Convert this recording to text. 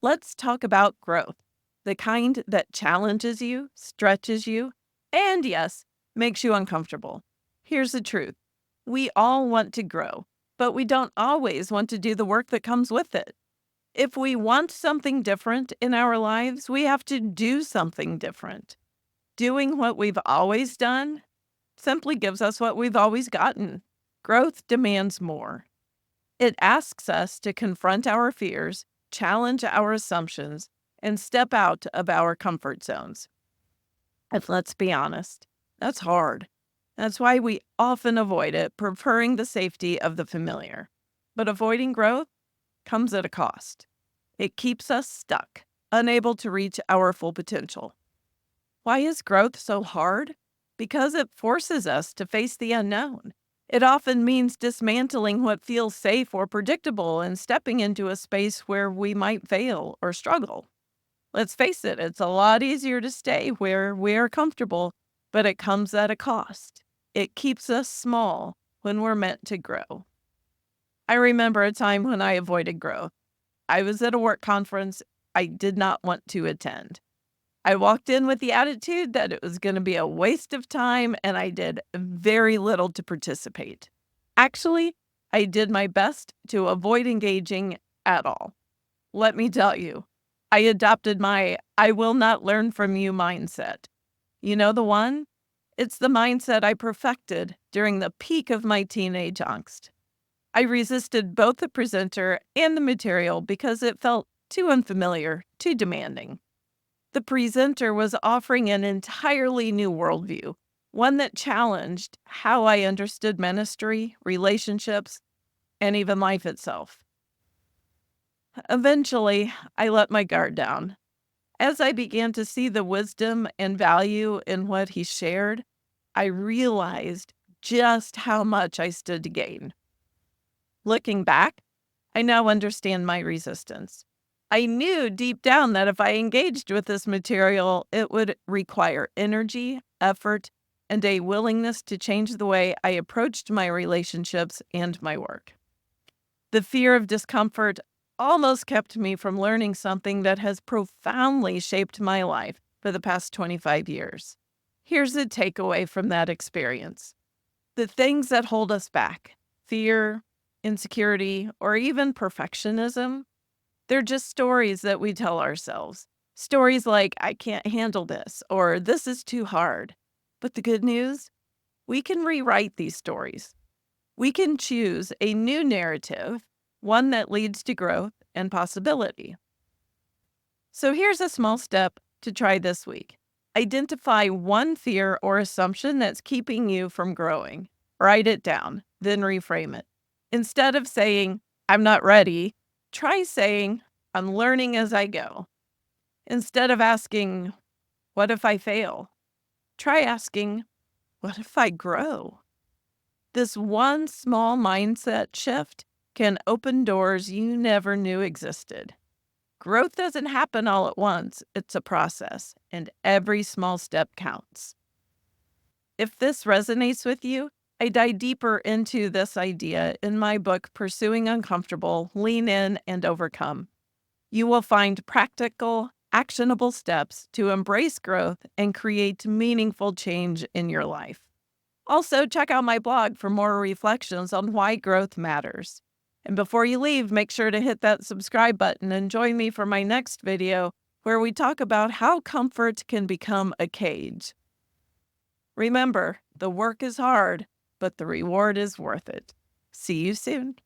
Let's talk about growth, the kind that challenges you, stretches you, and yes, makes you uncomfortable. Here's the truth: we all want to grow, but we don't always want to do the work that comes with it. If we want something different in our lives, we have to do something different. Doing what we've always done simply gives us what we've always gotten. Growth demands more. It asks us to confront our fears, challenge our assumptions, and step out of our comfort zones. And let's be honest, that's hard. That's why we often avoid it, preferring the safety of the familiar. But avoiding growth comes at a cost. It keeps us stuck, unable to reach our full potential. Why is growth so hard? Because it forces us to face the unknown. It often means dismantling what feels safe or predictable and stepping into a space where we might fail or struggle. Let's face it, it's a lot easier to stay where we are comfortable, but it comes at a cost. It keeps us small when we're meant to grow. I remember a time when I avoided growth. I was at a work conference I did not want to attend. I walked in with the attitude that it was going to be a waste of time, and I did very little to participate. Actually, I did my best to avoid engaging at all. Let me tell you, I adopted my "I will not learn from you" mindset. You know the one? It's the mindset I perfected during the peak of my teenage angst. I resisted both the presenter and the material because it felt too unfamiliar, too demanding. The presenter was offering an entirely new worldview, one that challenged how I understood ministry, relationships, and even life itself. Eventually, I let my guard down. As I began to see the wisdom and value in what he shared, I realized just how much I stood to gain. Looking back, I now understand my resistance. I knew deep down that if I engaged with this material, it would require energy, effort, and a willingness to change the way I approached my relationships and my work. The fear of discomfort almost kept me from learning something that has profoundly shaped my life for the past 25 years. Here's the takeaway from that experience: the things that hold us back, fear, insecurity, or even perfectionism, they're just stories that we tell ourselves. Stories like, "I can't handle this," or "this is too hard." But the good news? We can rewrite these stories. We can choose a new narrative, one that leads to growth and possibility. So here's a small step to try this week. Identify one fear or assumption that's keeping you from growing. Write it down, then reframe it. Instead of saying, "I'm not ready," try saying, "I'm learning as I go." Instead of asking, "What if I fail?" try asking, "What if I grow?" This one small mindset shift can open doors you never knew existed. Growth doesn't happen all at once, it's a process, and every small step counts. If this resonates with you, I dive deeper into this idea in my book, Pursuing Uncomfortable, Lean In and Overcome. You will find practical, actionable steps to embrace growth and create meaningful change in your life. Also, check out my blog for more reflections on why growth matters. And before you leave, make sure to hit that subscribe button and join me for my next video where we talk about how comfort can become a cage. Remember, the work is hard, but the reward is worth it. See you soon.